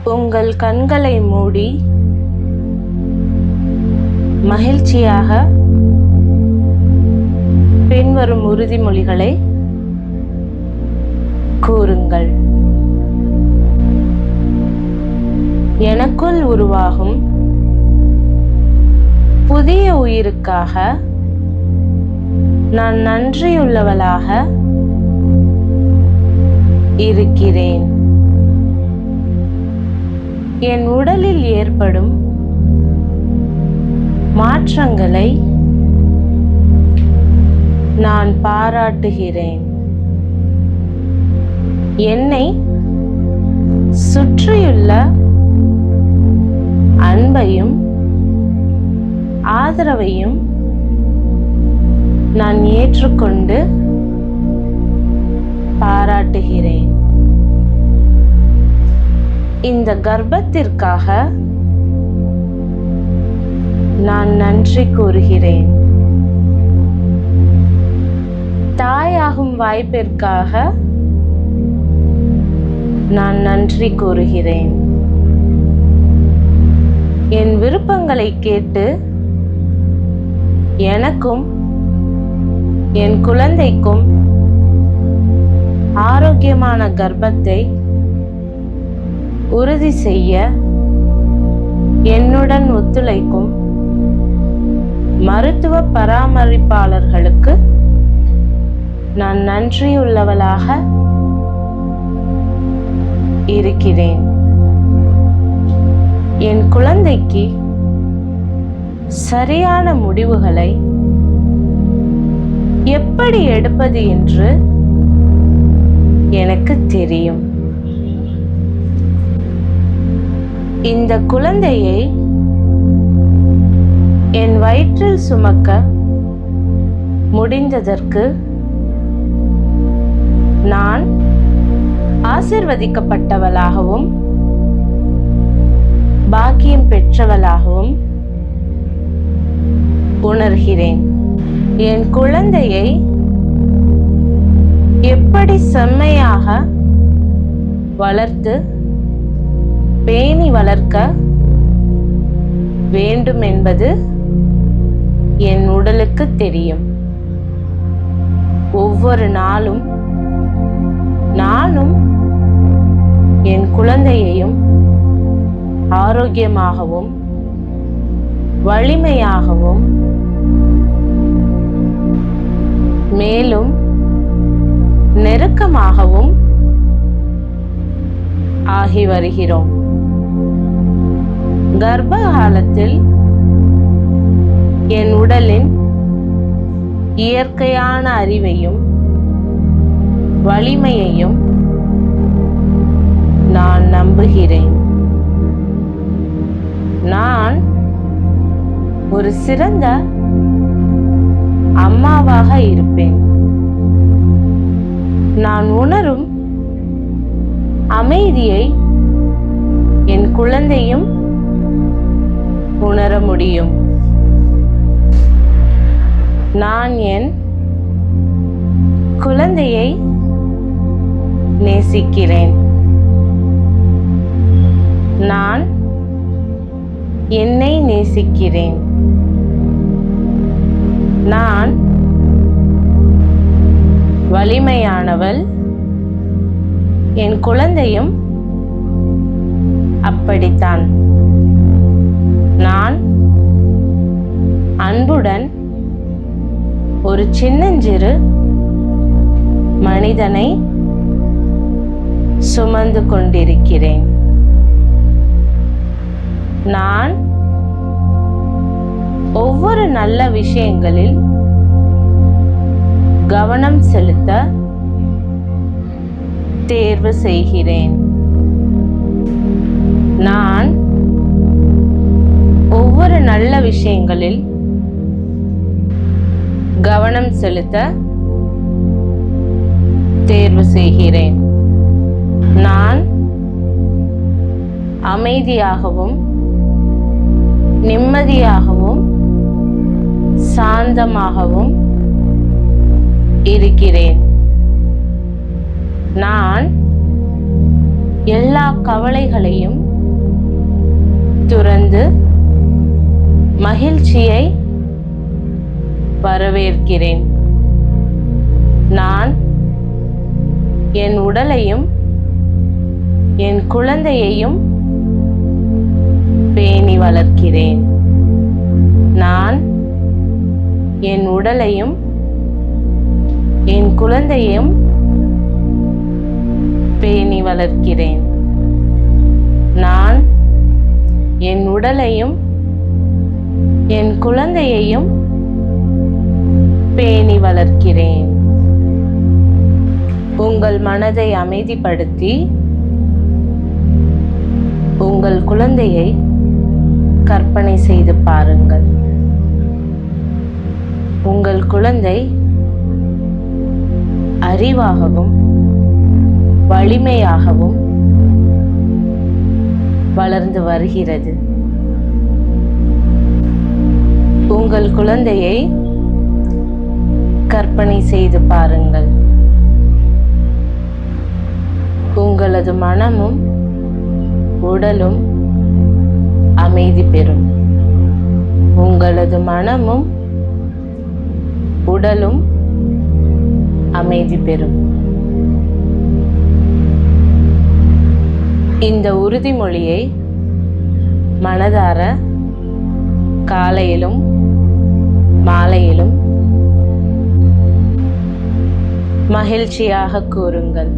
உங்கள் கண்களை மூடி மகிழ்ச்சியாக பின்வரும் உறுதிமொழிகளை கூறுங்கள். எனக்குள் உருவாகும் புதிய உயிருக்காக நான் நன்றியுள்ளவளாக இருக்கிறேன். என் உடலில் ஏற்படும் மாற்றங்களை நான் பாராட்டுகிறேன். என்னை சுற்றியுள்ள அன்பையும் ஆதரவையும் நான் ஏற்றுக்கொண்டு பாராட்டுகிறேன். இந்த கர்ப்பத்திற்காக நான் நன்றி கூறுகிறேன். தாயாகும் வாய்ப்பிற்காக நான் நன்றி கூறுகிறேன். என் விருப்பங்களை கேட்டு எனக்கும் என் குழந்தைக்கும் ஆரோக்கியமான கர்ப்பத்தை உறுதி செய்ய என்னுடன் ஒத்துழைக்கும் மருத்துவ பராமரிப்பாளர்களுக்கு நான் நன்றியுள்ளவளாக இருக்கிறேன். என் குழந்தைக்கு சரியான முடிவுகளை எப்படி எடுப்பது என்று எனக்கு தெரியும். இந்த குழந்தையை என் வயிற்றில் சுமக்க முடிந்ததற்கு நான் ஆசீர்வதிக்கப்பட்டவளாகவும் பாக்கியம் பெற்றவளாகவும் உணர்கிறேன். என் குழந்தையை எப்படி செம்மையாக வளர்த்து பேணி வளர்க்க வேண்டும் என்பது என் உடலுக்கு தெரியும். ஒவ்வொரு நாளும் நானும் என் குழந்தையையும் ஆரோக்கியமாகவும் வலிமையாகவும் மேலும் நெருக்கமாகவும் ஆகி வருகிறோம். கர்ப்ப காலத்தில் என் உடலின் இயற்கையான அறிவையும் வலிமையையும் நான் நம்புகிறேன். நான் ஒரு சிறந்த அம்மாவாக இருப்பேன். நான் உணரும் அமைதியை என் குழந்தையும் உணர முடியும். நான் என் குழந்தையை நேசிக்கிறேன். நான் என்னை நேசிக்கிறேன். நான் வலிமையானவள். என் குழந்தையும் அப்படித்தான். நான் அன்புடன் ஒரு சின்னஞ்சிறு மனிதனை சுமந்து கொண்டிருக்கிறேன். நான் ஒவ்வொரு நல்ல விஷயங்களில் கவனம் செலுத்த தேர்வு செய்கிறேன். நான் ஒவ்வொரு நல்ல விஷயங்களில் கவனம் செலுத்த தேர்வு செய்கிறேன். நான் அமைதியாகவும் நிம்மதியாகவும் சாந்தமாகவும் இருக்கிறேன். நான் எல்லா கவலைகளையும் துறந்து மகிழ்ச்சியை வரவேற்கிறேன். நான் என் உடலையும் என் குழந்தையையும் பேணி வளர்க்கிறேன். நான் என் உடலையும் என் குழந்தையையும் பேணி வளர்க்கிறேன். நான் என் உடலையும் என் குழந்தையையும் பேணி வளர்க்கிறேன். உங்கள் மனதை அமைதிப்படுத்தி உங்கள் குழந்தையை கற்பனை செய்து பாருங்கள். உங்கள் குழந்தை அறிவாகவும் வலிமையாகவும் வளர்ந்து வருகிறது. உங்கள் குழந்தையை கற்பனை செய்து பாருங்கள். உங்களது மனமும் உடலும் அமைதி பெறும். உங்களது மனமும் உடலும் அமைதி பெறும். இந்த உறுதிமொழியை மனதார காலையிலும் மாலையிலும் மகிழ்ச்சியாக கூறுங்கள்.